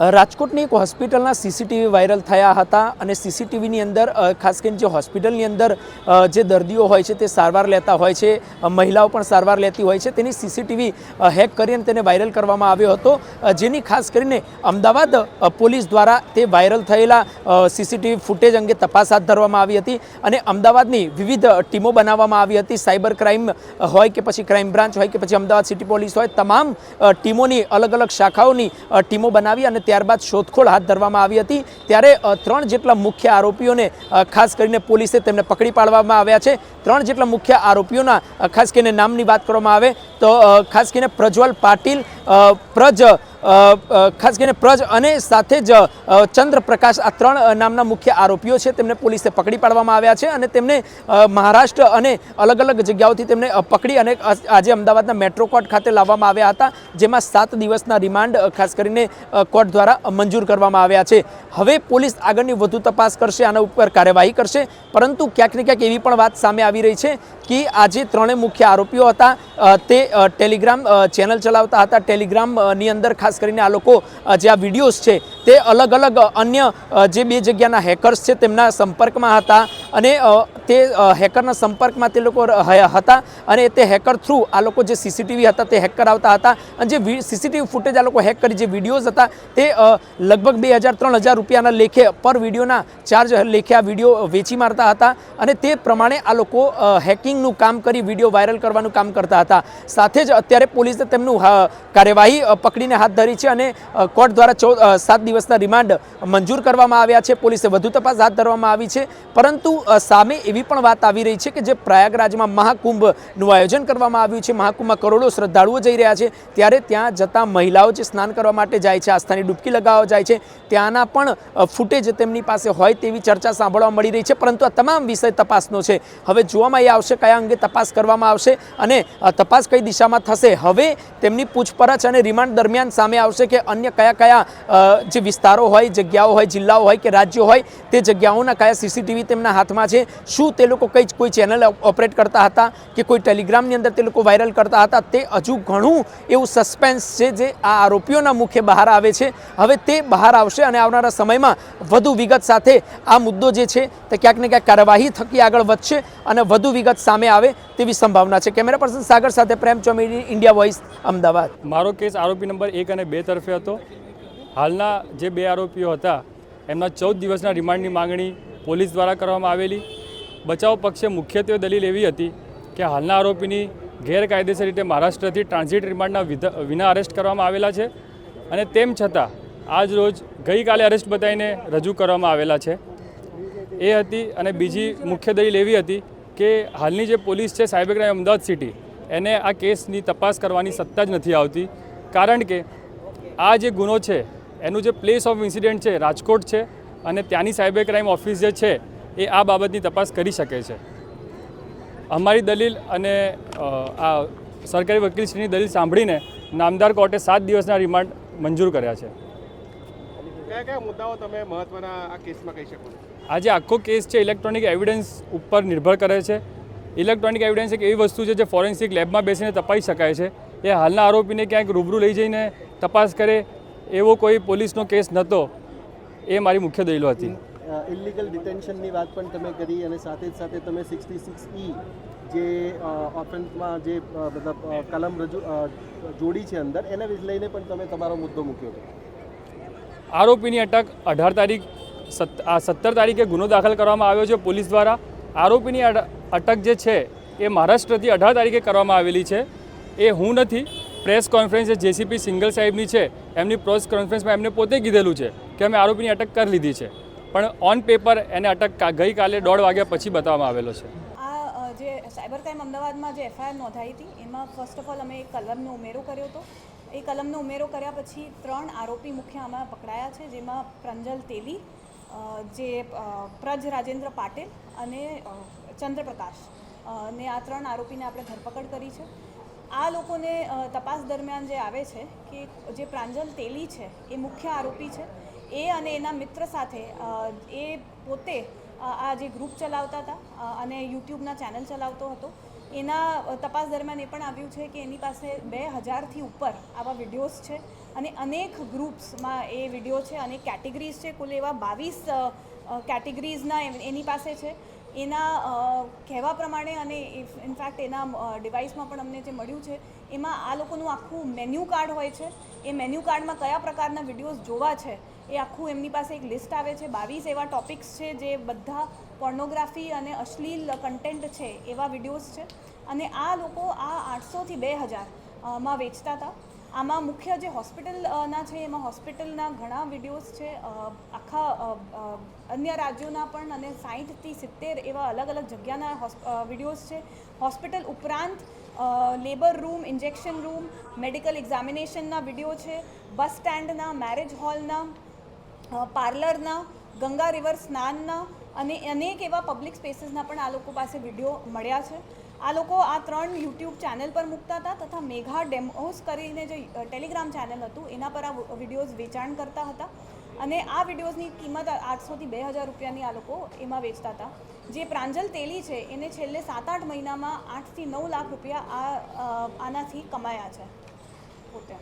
રાજકોટની એક હોસ્પિટલના સીસીટીવી વાયરલ થયા હતા અને સીસીટીવીની અંદર ખાસ કરીને જે હોસ્પિટલની અંદર જે દર્દીઓ હોય છે તે સારવાર લેતા હોય છે, મહિલાઓ પણ સારવાર લેતી હોય છે, તેની સીસીટીવી હેક કરીને તેને વાયરલ કરવામાં આવ્યો હતો, જેની ખાસ કરીને અમદાવાદ પોલીસ દ્વારા તે વાયરલ થયેલા સીસીટીવી ફૂટેજ અંગે તપાસ હાથ ધરવામાં આવી હતી અને અમદાવાદની વિવિધ ટીમો બનાવવામાં આવી હતી. સાયબર ક્રાઇમ હોય કે પછી ક્રાઇમ બ્રાન્ચ હોય કે પછી અમદાવાદ સિટી પોલીસ હોય, તમામ ટીમોની અલગ અલગ શાખાઓની ટીમો બનાવી અને ત્યારબાદ શોધખોળ હાથ ધરવામાં આવી હતી. ત્યારે 3 જેટલા મુખ્ય આરોપીઓને ખાસ કરીને પોલીસે તેમને પકડી પાડવામાં આવ્યા છે. 3 જેટલા મુખ્ય આરોપીઓના ખાસ કરીને નામની વાત કરવામાં આવે તો ખાસ કરીને પ્રજ્વલ પાટીલ, ખાસ કરીને પ્રજ અને સાથે જ ચંદ્રપ્રકાશ, આ 3 નામના મુખ્ય આરોપીઓ છે, તેમને પોલીસે પકડી પાડવામાં આવ્યા છે અને તેમને મહારાષ્ટ્ર અને અલગ અલગ જગ્યાઓથી તેમને પકડી અને આજે અમદાવાદના મેટ્રો કોર્ટ ખાતે લાવવામાં આવ્યા હતા, જેમાં 7 દિવસના રિમાન્ડ ખાસ કરીને કોર્ટ દ્વારા મંજૂર કરવામાં આવ્યા છે. હવે પોલીસ આગળની વધુ તપાસ કરશે, આના ઉપર કાર્યવાહી કરશે, પરંતુ ક્યાંક ને ક્યાંક એવી પણ વાત સામે આવી રહી છે કે આ જે 3 મુખ્ય આરોપીઓ હતા તે ટેલિગ્રામ ચેનલ ચલાવતા હતા. ટેલિગ્રામની અંદર ખાસ કરીને આ લોકો જે આ વિડીયોઝ છે તે અલગ અલગ અન્ય જે 2 જગ્યાના હેકર્સ છે તેમના સંપર્કમાં હતા અને તે હેકરના સંપર્કમાં તે લોકો હતા અને તે હેકર થ્રુ આ લોકો જે સીસીટીવી હતા તે હેક કરાવતા હતા અને જે સીસીટીવી ફૂટેજ આ લોકો હેક કરી જે વિડીયોઝ હતા તે લગભગ 2000-3000 રૂપિયાના લેખે પર વિડીયોના ચાર્જ લેખે આ વિડીયો વેચી મારતા હતા અને તે પ્રમાણે આ લોકો હેકિંગનું કામ કરી વિડીયો વાયરલ કરવાનું કામ કરતા હતા. સાથે જ અત્યારે પોલીસે તેમનું કાર્યવાહી પકડીને હાથ ધરી છે અને કોર્ટ દ્વારા 7 દિવસના રિમાન્ડ મંજૂર કરવામાં આવ્યા છે. પોલીસે વધુ તપાસ હાથ ધરવામાં આવી છે, પરંતુ સામે એવી પણ વાત આવી રહી છે કે જે પ્રયાગરાજમાં મહાકુંભનું આયોજન કરવામાં આવ્યું છે, મહાકુંભમાં કરોડો શ્રદ્ધાળુઓ જઈ રહ્યા છે, ત્યારે ત્યાં જતા મહિલાઓ જે સ્નાન કરવા માટે જાય છે, આસ્થાની ડૂબકી લગાવવા જાય છે, ત્યાંના પણ ફૂટેજ તેમની પાસે હોય તેવી ચર્ચા સાંભળવા મળી રહી છે. પરંતુ આ તમામ વિષય તપાસનો છે. હવે જોવામાં એ આવશે કયા અંગે તપાસ કરવામાં આવશે અને તપાસ કઈ દિશામાં થશે. હવે તેમની પૂછપરછ અને રિમાન્ડ દરમિયાન સામે આવશે કે અન્ય કયા કયા જે વિસ્તારો હોય, જગ્યાઓ હોય, જિલ્લાઓ હોય કે રાજ્યો હોય, તે જગ્યાઓના કયા સીસીટીવી તેમના હાથમાં છે, શું તે લોકો કોઈ ચેનલ ઓપરેટ કરતા હતા કે કોઈ ટેલિગ્રામની અંદર તે લોકો વાયરલ કરતા હતા, તે હજુ ઘણું એવું સસ્પેન્સ છે જે આ આરોપીઓના મુખે બહાર આવે છે. હવે તે બહાર આવશે અને આવનારા સમયમાં વધુ વિગત સાથે આ મુદ્દો જે છે તે ક્યાંક ને ક્યાંક કાર્યવાહી થકી આગળ વધશે અને વધુ વિગત સામે આવે તેવી સંભાવના છે. કેમેરા પર્સન સાગર સાથે પ્રેમ ચોમેડી, ઇન્ડિયા વોઇસ, અમદાવાદ. મારો કેસ આરોપી નંબર 1 અને 2 તરફે હતો. હાલના જે 2 આરોપીઓ હતા એમના 14 દિવસના રિમાન્ડની માંગણી પોલીસ દ્વારા કરવામાં આવેલી. બચાવ પક્ષે મુખ્યત્વે દલીલ એવી હતી કે હાલના આરોપીની ગેરકાયદેસર રીતે મહારાષ્ટ્રથી ટ્રાન્ઝિટ રિમાન્ડના વિના અરેસ્ટ કરવામાં આવેલા છે અને તેમ છતાં આજ રોજ ગઈકાલે અરેસ્ટ બતાવીને રજૂ કરવામાં આવેલા છે એ હતી. અને બીજી મુખ્ય દલીલ એવી હતી કે હાલની જે પોલીસ છે, સાયબર ક્રાઇમ અમદાવાદ સિટી, એને આ કેસની તપાસ કરવાની સત્તા જ નથી આવતી, કારણ કે આ જે ગુનો છે એનું જે પ્લેસ ઓફ ઇન્સિડન્ટ છે રાજકોટ છે અને ત્યાંની સાયબર ક્રાઇમ ઓફિસ જે છે એ આ બાબતની તપાસ કરી શકે છે. અમારી દલીલ અને આ સરકારી વકીલશ્રીની દલીલ સાંભળીને નામદાર કોર્ટે 7 દિવસના રિમાન્ડ મંજૂર કર્યા છે. કયા કયા મુદ્દાઓ તમે મહત્વના આ કેસમાં કહી શકો? આજે આખો કેસ છે ઇલેક્ટ્રોનિક એવિડન્સ ઉપર નિર્ભર કરે છે. ઇલેક્ટ્રોનિક એવિડન્સ એક એવી વસ્તુ છે જે ફોરેન્સિક લેબમાં બેસીને તપાસી શકાય છે. એ હાલના આરોપીને ક્યાંક રૂબરૂ લઈ જઈને તપાસ કરે એવો કોઈ પોલીસનો કેસ નહોતો. એ મારી મુખ્ય દલીલો હતી. ઇલીગલ ડિટેન્શનની વાત પણ તમે કરી અને સાથે જ સાથે તમે 66E જે ઓફેન્સમાં જે મતલબ કલમ જોડી છે અંદર, એને લઈને પણ તમે તમારો મુદ્દો મૂક્યો હતો. આરોપીની અટક 17 તારીખે ગુનો દાખલ કરવામાં આવ્યો છે પોલીસ દ્વારા. આરોપીની અટક જે છે એ મહારાષ્ટ્રથી 18 તારીખે કરવામાં આવેલી છે. એ હું નથી, પ્રેસ કોન્ફરન્સ જે જેસીપી સિંગલ સાહેબની છે એમની પ્રેસ કોન્ફરન્સમાં એમને પોતે કીધેલું છે કે અમે આરોપીની અટક કરી લીધી છે, પણ ઓન પેપર એને અટક ગઈકાલે 1:30 વાગ્યા પછી બતાવવામાં આવેલો છે. આ જે સાયબર ક્રાઇમ અમદાવાદમાં જે એફઆઈઆર નોંધાઈ હતી એમાં ફર્સ્ટ ઓફ ઓલ અમે એક કલમનો ઉમેરો કર્યો હતો. એ કલમનો ઉમેરો કર્યા પછી 3 આરોપી મુખ્ય આમાં પકડાયા છે, જેમાં પ્રંજલ તેલી, જે પ્રજ રાજેન્દ્ર પાટીલ અને ચંદ્રપ્રકાશ, ને આ 3 આરોપીને આપણે ધરપકડ કરી છે. આ લોકોને તપાસ દરમિયાન જે આવે છે કે જે પ્રાંજલ તેલી છે એ મુખ્ય આરોપી છે. એ અને એના મિત્ર સાથે એ પોતે આ જે ગ્રુપ ચલાવતા હતા અને યુટ્યુબના ચેનલ ચલાવતો હતો એના તપાસ દરમિયાન એ પણ આવ્યું છે કે એની પાસે 2000થી ઉપર આવા વિડીયોઝ છે અને અનેક ગ્રુપ્સમાં એ વિડીયો છે, અનેક કેટેગરીઝ છે, કુલ એવા 22 કેટેગરીઝના એની પાસે છે. એના કહેવા પ્રમાણે અને ઇનફેક્ટ એના ડિવાઇસમાં પણ અમને જે મળ્યું છે એમાં આ લોકોનું આખું મેન્યુ કાર્ડ હોય છે. એ મેન્યુ કાર્ડમાં કયા પ્રકારના વિડીયોઝ જોવા છે એ આખું એમની પાસે એક લિસ્ટ આવે છે. 22 એવા ટોપિક્સ છે જે બધા પોર્નોગ્રાફી અને અશ્લીલ કન્ટેન્ટ છે એવા વિડીયોઝ છે અને આ લોકો આ 800થી 2000 માં વેચતા હતા. આમાં મુખ્ય જે હોસ્પિટલના છે એમાં હોસ્પિટલના ઘણા વિડીયોઝ છે, આખા અન્ય રાજ્યોના પણ અને 60થી 70 એવા અલગ અલગ જગ્યાના વિડીયોઝ છે. હોસ્પિટલ ઉપરાંત labour room, injection room, medical એક્ઝામિનેશનના વિડીયો છે, બસ સ્ટેન્ડના, મેરેજ હોલના, પાર્લરના, ગંગા રિવર સ્નાનના અને અનેક એવા પબ્લિક સ્પેસીસના પણ આ લોકો પાસે વિડીયો મળ્યા છે. આ લોકો આ 3 યુટ્યુબ ચેનલ પર મૂકતા હતા તથા મેઘા ડેમોસ કરીને જે ટેલિગ્રામ ચેનલ હતું એના પર આ વિડીયોઝ વેચાણ કરતા હતા અને આ વિડીયોઝની કિંમત 800થી 2000 રૂપિયાની આ લોકો એમાં વેચતા હતા. જે પ્રાંજલ તેલી છે એને છેલ્લે 7-8 મહિનામાં 8થી 9 લાખ રૂપિયા આનાથી કમાયા છે પોતે.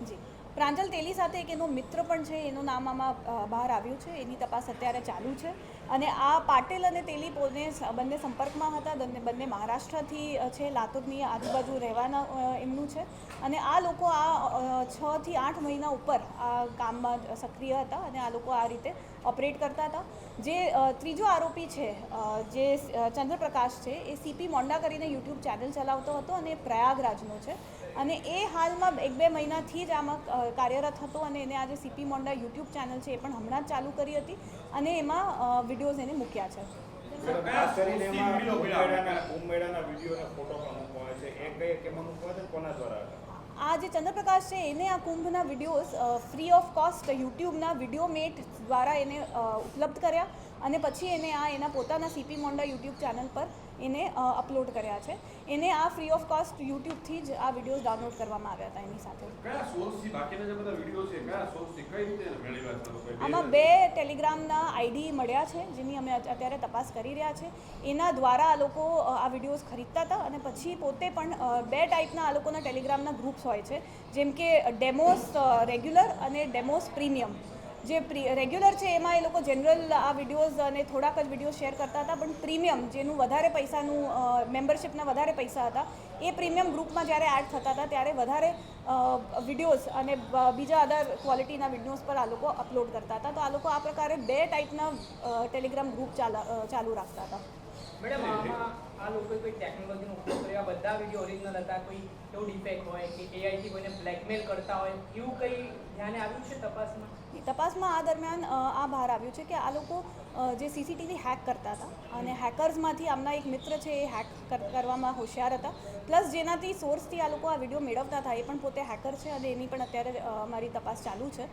જી, પ્રાંજલ તેલી સાથે એક એનો મિત્ર પણ છે, એનું નામ આમાં બહાર આવ્યું છે, એની તપાસ અત્યારે ચાલુ છે અને આ પાટેલ અને તેલી બંને સંપર્કમાં હતા. બંને મહારાષ્ટ્રથી છે, લાતુરની આજુબાજુ રહેવાના એમનું છે અને આ લોકો આ 6થી 8 મહિના ઉપર આ કામમાં સક્રિય હતા અને આ લોકો આ રીતે ઓપરેટ કરતા હતા. જે ત્રીજો આરોપી છે જે ચંદ્રપ્રકાશ છે એ સીપી મોંડા કરીને યુટ્યુબ ચેનલ ચલાવતો હતો અને પ્રયાગરાજનો છે અને એ હાલમાં 1-2 મહિનાથી જ આમાં કાર્યરત હતો અને એને આજે સીપી મોંડા યુટ્યુબ ચેનલ છે એ પણ હમણાં જ ચાલુ કરી હતી અને એમાં વિડીયોઝ એને મૂક્યા છે. ખાસ કરીને એમાં ઉમેડાના વિડીયો અને ફોટો પણ મૂકવા છે, એ કઈ કેમાં મૂકવા છે, કોના દ્વારા? આ જે ચંદ્રપ્રકાશ છે એને આ કુંભના વિડીયોઝ ફ્રી ઓફ કોસ્ટ યુટ્યુબના વિડીયો મેટ દ્વારા એને ઉપલબ્ધ કર્યા અને પછી એને આ એના પોતાના સીપી મોંડા યુટ્યુબ ચેનલ પર એને અપલોડ કર્યા છે. એને આ ફ્રી ઓફ કોસ્ટ યુટ્યુબથી જ આ વિડીયોઝ ડાઉનલોડ કરવામાં આવ્યા હતા એની સાથે. કયા સોર્સથી બાકીના જે બધા વિડીયો છે કયા સોર્સથી કઈ રીતે મેળવ્યા છે? આમાં 2 ટેલિગ્રામના આઈડી મળ્યા છે જેની અમે અત્યારે તપાસ કરી રહ્યા છે. એના દ્વારા આ લોકો આ વિડીયોઝ ખરીદતા હતા અને પછી પોતે પણ 2 ટાઈપના આ લોકોના ટેલિગ્રામના ગ્રુપ્સ હોય છે, જેમ કે ડેમોસ રેગ્યુલર અને ડેમોસ પ્રીમિયમ. જે રેગ્યુલર છે એમાં એ લોકો જનરલ આ વિડીયોઝ અને થોડાક જ વિડીયો શેર કરતા હતા, પણ પ્રીમિયમ જેનું વધારે પૈસાનું મેમ્બરશિપના વધારે પૈસા હતા એ પ્રીમિયમ ગ્રુપમાં જ્યારે એડ થતા હતા ત્યારે વધારે વિડીયોઝ અને બીજા અધર ક્વોલિટીના વિડીયોઝ પર આ લોકો અપલોડ કરતા હતા. તો આ લોકો આ પ્રકારે 2 ટાઈપના ટેલિગ્રામ ગ્રુપ ચાલુ રાખતા હતા. મેડમ, આમાં આ લોકોએ કોઈ ટેકનોલોજીનો ઉપયોગ કર્યો, બધા વિડીયો ઓરિજિનલ હતા, કોઈ એવું ડિફેક્ટ હોય કે એઆઈથી કોઈને બ્લેકમેલ કરતા હોય એવું કંઈ ધ્યાને આવ્યું છે તપાસમાં? તપાસમાં આ દરમિયાન આ બહાર આવ્યું છે કે આ લોકો જે સીસીટીવી હેક કરતા હતા અને હેકર્સમાંથી આમના એક મિત્ર છે એ હેક કરવામાં હોશિયાર હતા, પ્લસ જેનાથી સોર્સથી આ લોકો આ વિડીયો મેળવતા હતા એ પણ પોતે હેકર છે અને એની પણ અત્યારે અમારી તપાસ ચાલુ છે.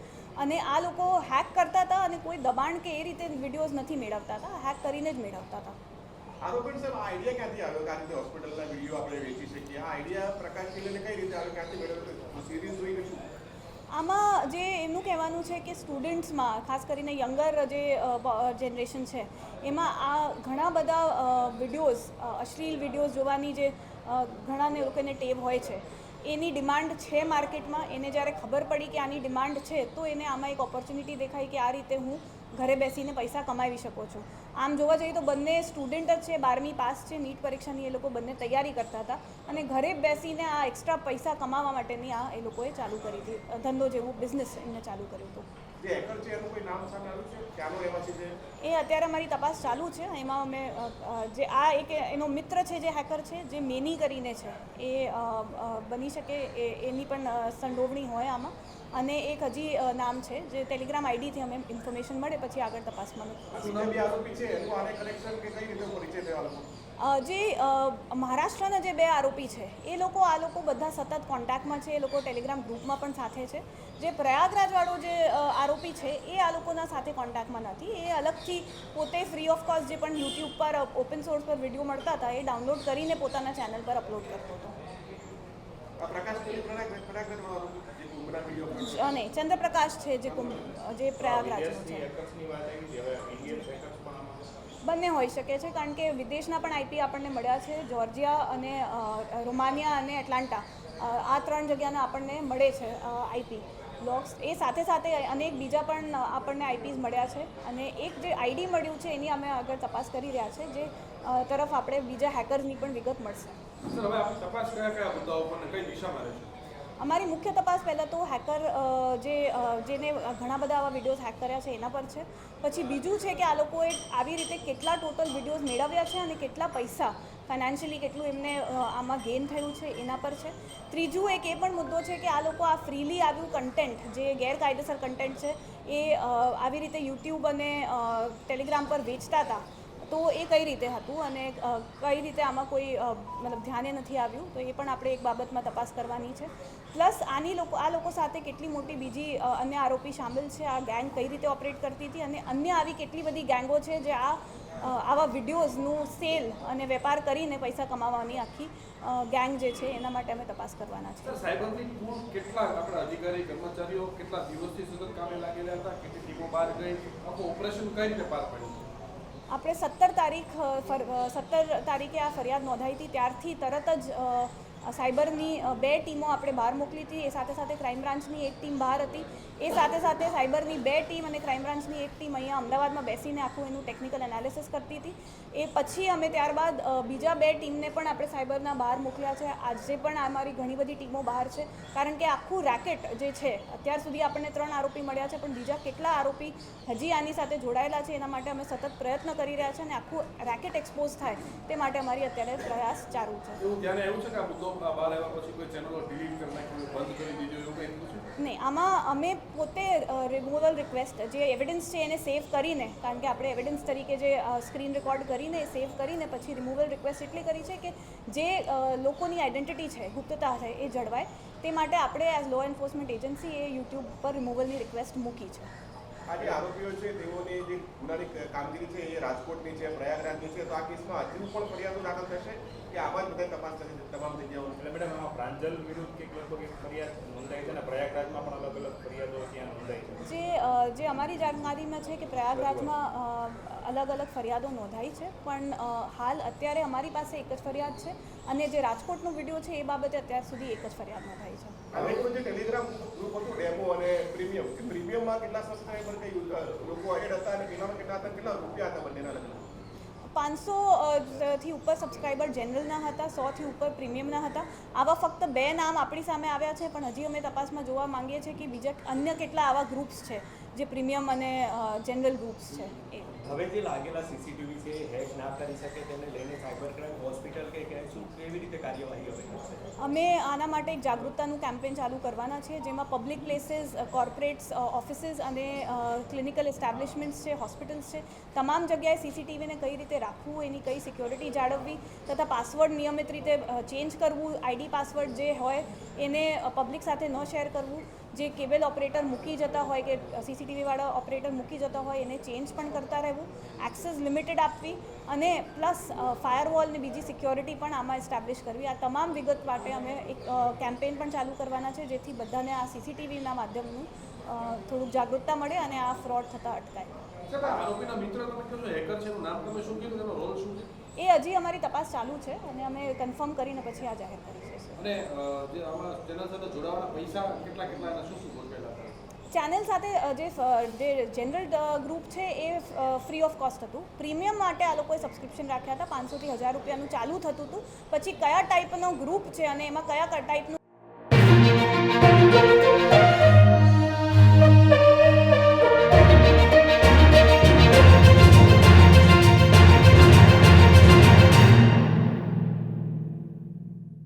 અને આ લોકો હેક કરતા હતા અને કોઈ દબાણ કે એ રીતે વિડીયોઝ નથી મેળવતા હતા, હેક કરીને જ મેળવતા હતા. આરોપી સાહેબ, આ આઈડિયા ક્યાંથી આવ્યો કે આ રીતે હોસ્પિટલના વિડીયો આપણે વેચી શકીએ? આ આઈડિયા પ્રકાશ તેલીને કઈ રીતે આવ્યો, ક્યાંથી મેળવ્યો? સિરીઝ જોઈને શું? આમાં જે એમનું કહેવાનું છે કે સ્ટુડન્ટ્સમાં ખાસ કરીને યંગર જે જનરેશન છે એમાં આ ઘણા બધા વિડીયોઝ, અશ્લીલ વિડીયોઝ જોવાની જે ઘણાને લોકોને ટેવ હોય છે એની ડિમાન્ડ છે માર્કેટમાં. એને જ્યારે ખબર પડી કે આની ડિમાન્ડ છે તો એને આમાં એક ઓપોર્ચ્યુનિટી દેખાઈ કે આ રીતે હું ઘરે બેસીને પૈસા કમાવી શકો છો. આમ જોવા જઈએ તો બંને સ્ટુડન્ટ જ છે, 12મી પાસ છે, નીટ પરીક્ષાની એ લોકો બંને તૈયારી કરતા હતા અને ઘરે બેસીને આ એક્સ્ટ્રા પૈસા કમાવા માટેની આ એ લોકોએ ચાલુ કરી હતી, ધંધો જેવું બિઝનેસ એમને ચાલુ કર્યું હતું. જે હેકર છે એનું કોઈ નામ સામે આવ્યું છે? ક્યાંનો રહેવાસી છે? એ અત્યારે અમારી તપાસ ચાલુ છે. એમાં અમે જે આ એક એનો મિત્ર છે જે હેકર છે, જે મેની કરીને છે, એ બની શકે એની પણ સંડોવણી હોય આમાં. અને એક હજી નામ છે જે ટેલિગ્રામ આઈડીથી અમે ઇન્ફોર્મેશન મળે પછી આગળ તપાસમાં. આરોપી છે એનું આને કનેક્શન કે કઈ રીતે પરિચય થયો આ લોકો? જે મહારાષ્ટ્રના જે 2 આરોપી છે એ લોકો આ લોકો બધા સતત કોન્ટેક્ટમાં છે. એ લોકો ટેલિગ્રામ ગ્રુપમાં પણ સાથે છે. જે પ્રયાગરાજવાળો જે આરોપી છે એ આ લોકોના સાથે કોન્ટેક્ટમાં નથી. એ અલગથી પોતે ફ્રી ઓફ કોસ્ટ જે પણ યુટ્યુબ પર ઓપન સોર્સ પર વિડીયો મળતા હતા એ ડાઉનલોડ કરીને પોતાના ચેનલ પર અપલોડ કરતો હતો. આ પ્રકાશ તેલી પ્રયાગરાજનો આરોપી જે કુંભના વિડીયો નહીં, ચંદ્રપ્રકાશ છે જે પ્રયાગરાજનો છે. હેકર્સની વાત આવી છે, હવે ઇન્ડિયન હેકર્સ પણ આમાં બંને હોઈ શકે છે, કારણ કે વિદેશના પણ આઈપી આપણને મળ્યા છે. જોર્જિયા અને રોમાનિયા અને એટલાન્ટા, આ 3 જગ્યાના આપણને મળે છે આઈપી લોગ્સ. એ સાથે સાથે અનેક બીજા પણ આપણને આઈપીસ મળ્યા છે, અને એક જે આઈડી મળ્યું છે એની અમે આગળ તપાસ કરી રહ્યા છે, જે તરફ આપણે બીજા હેકર્સની પણ વિગત મળશે. સર, હવે આપણે તપાસ કયા મુદ્દાઓ પર કઈ દિશામાં રહેશે? અમારી મુખ્ય તપાસ પહેલાં તો હેકર જેને ઘણા બધા આવા વિડીયોઝ હેક કર્યા છે એના પર છે. પછી બીજું છે કે આ લોકોએ આવી રીતે કેટલા ટોટલ વિડીયોઝ મેળવ્યા છે અને કેટલા પૈસા ફાઇનાન્શિયલી કેટલું એમને આમાં ગેઇન થયું છે એના પર છે. ત્રીજું એક એ પણ મુદ્દો છે કે આ લોકો આ ફ્રીલી આવ્યું કન્ટેન્ટ, જે ગેરકાયદેસર કન્ટેન્ટ છે, એ આવી રીતે યુટ્યુબ અને ટેલિગ્રામ પર વેચતા હતા, તો એ કઈ રીતે હતું અને કઈ રીતે આમાં કોઈ મતલબ ધ્યાને નથી આવ્યું, તો એ પણ આપણે એક બાબતમાં તપાસ કરવાની છે. પ્લસ આ લોકો સાથે કેટલી મોટી બીજી અન્ય આરોપી સામેલ છે, આ ગેંગ કઈ રીતે ઓપરેટ કરતી હતી, અને અન્ય આવી કેટલી બધી ગેંગો છે જે આવા વિડીયોઝનું સેલ અને વેપાર કરીને પૈસા કમાવાની આખી ગેંગ જે છે એના માટે અમે તપાસ કરવાના છે. સર, સાયબરની કુલ કેટલા આપણા અધિકારી કર્મચારીઓ કેટલા દિવસથી સતત કામે લાગેલા હતા, કેટલી ટીમો બહાર ગઈ, આખું ઓપરેશન કઈ રીતે પાર પાડ્યું? આપણે 17 તારીખે આ ફરિયાદ નોંધાઈ હતી, ત્યારથી તરત જ સાયબરની 2 ટીમો આપણે બહાર મોકલી હતી. એ સાથે સાથે ક્રાઇમ બ્રાન્ચની એક ટીમ બહાર હતી. એ સાથે સાથે સાયબરની 2 ટીમ અને ક્રાઇમ બ્રાન્ચની એક ટીમ અહીંયા અમદાવાદમાં બેસીને આખું એનું ટેકનિકલ એનાલિસિસ કરતી હતી. એ પછી અમે ત્યારબાદ બીજા 2 ટીમને પણ આપણે સાયબરના બહાર મોકલ્યા છે. આજે પણ અમારી ઘણી બધી ટીમો બહાર છે, કારણ કે આખું રેકેટ જે છે, અત્યાર સુધી આપણને 3 આરોપી મળ્યા છે, પણ બીજા કેટલા આરોપી હજી આની સાથે જોડાયેલા છે એના માટે અમે સતત પ્રયત્ન કરી રહ્યા છે, અને આખું રેકેટ એક્સપોઝ થાય તે માટે અમારી અત્યારે પ્રયાસ ચાલુ છે. એવું ધ્યાને આવ્યું છે કે આ મુદ્દો બહાર આવ્યા પછી કોઈ ચેનલો ડિલીટ કરી નાખ્યું, બંધ કરી દીધું, એવું કંઈ થયું છે? નહીં, આમાં અમે પોતે રિમૂવલ રિક્વેસ્ટ જે એવિડન્સ છે એને સેવ કરીને, કારણ કે આપણે એવિડન્સ તરીકે જે સ્ક્રીન રેકોર્ડ કરીને સેવ કરીને પછી રિમૂવલ રિક્વેસ્ટ એટલી કરી છે કે જે લોકોની આઈડેન્ટિટી છે, ગુપ્તતા છે, એ જળવાય. તે માટે આપણે એઝ લો એન્ફોર્સમેન્ટ એજન્સી એ યુટ્યુબ પર રિમૂવલની રિક્વેસ્ટ મૂકી છે. આ જે આરોપીઓ છે તેઓની જે ગુનાની કામગીરી છે એ રાજકોટની છે, પ્રયાગરાજની છે, તો આ કેસમાં હજુ પણ ફરિયાદો દાખલ થશે કે આમાં જ બધા તપાસ થશે તમામ જગ્યાઓ? એટલે મેડમ આમાં પ્રાંજલ વિરુદ્ધ કે લગભગ એક ફરિયાદ નોંધાઈ છે અને પ્રયાગરાજમાં પણ અલગ અલગ ફરિયાદો ત્યાં નોંધાઈ છે. જે અમારી જાણકારીમાં છે કે પ્રયાગરાજમાં અલગ અલગ ફરિયાદો નોંધાઈ છે, પણ હાલ અત્યારે અમારી પાસે એક જ ફરિયાદ છે, અને જે રાજકોટનો વિડીયો છે એ બાબતે અત્યાર સુધી એક જ ફરિયાદ નોંધાઈ છે. હવે જે ટેલિગ્રામ ગ્રુપ હતું ડેમો અને પ્રીમિયમમાં કેટલા સબસ્ક્રાઈબર કઈ લોકો એડ હતા અને પેલામાં કેટલા હતા, કેટલા રૂપિયા હતા બંનેના લગ્ન? 500 થી ઉપર સબસ્ક્રાઈબર જનરલના હતા, 100 થી ઉપર પ્રીમિયમના હતા. આવા ફક્ત 2 નામ આપણી સામે આવ્યા છે, પણ હજી અમે તપાસમાં જોવા માંગીએ છીએ કે બીજા અન્ય કેટલા આવા ગ્રુપ્સ છે જે પ્રીમિયમ અને જનરલ ગ્રુપ્સ છે. એ હવે જે લાગેલા સીસીટીવી છે હેક ના કરી શકે તેને લઈને સાયબર ક્રાઇમ હોસ્પિટલ કે શું કેવી રીતે કાર્યવાહી હવે કરશે? અમે આના માટે એક જાગૃતતાનું કેમ્પેન ચાલુ કરવાના છે, જેમાં પબ્લિક પ્લેસીસ, કોર્પોરેટ્સ, ઓફિસીસ અને ક્લિનિકલ એસ્ટાબ્લિશમેન્ટ્સ છે, હોસ્પિટલ્સ છે, તમામ જગ્યાએ સીસીટીવીને કઈ રીતે રાખવું, એની કઈ સિક્યોરિટી જાળવવી, તથા પાસવર્ડ નિયમિત રીતે ચેન્જ કરવું, આઈડી પાસવર્ડ જે હોય એને પબ્લિક સાથે ન શેર કરવું, જે કેબલ ઓપરેટર મૂકી જતા હોય કે સીસીટીવીવાળા ઓપરેટર મૂકી જતા હોય એને ચેન્જ પણ કરતા રહેવું, એક્સેસ લિમિટેડ આપવી, અને પ્લસ ફાયરવોલ ને બીજી સિક્યોરિટી પણ આમાં એસ્ટાબ્લિશ કરવી. આ તમામ વિગત માટે અમે એક કેમ્પેન પણ ચાલુ કરવાના છે, જેથી બધાને આ સીસીટીવીના માધ્યમનું થોડુંક જાગૃતતા મળે અને આ ફ્રોડ થતાં અટકાય. સર, આરોપીના મિત્ર તમે કહો છો હેકર છે, એનું નામ તમે શું કીધું, એનો રોલ શું છે? એ હજી અમારી તપાસ ચાલુ છે, અને અમે કન્ફર્મ કરીને પછી આ જાહેર કરીશું. અને જે આમાં ચેનલ સાથે જોડાવાના પૈસા કેટલા કેટલા અને શું શું ગોઠવેલા હતા? ચેનલ સાથે જે જનરલ ગ્રુપ છે એ ફ્રી ઓફ કોસ્ટ હતું. પ્રીમિયમ માટે આ લોકોએ સબસ્ક્રિપ્શન રાખ્યા હતા, 500 થી 1000 રૂપિયાનું ચાલુ થતું હતું. પછી કયા ટાઈપનો ગ્રુપ છે અને એમાં કયા ટાઈપનું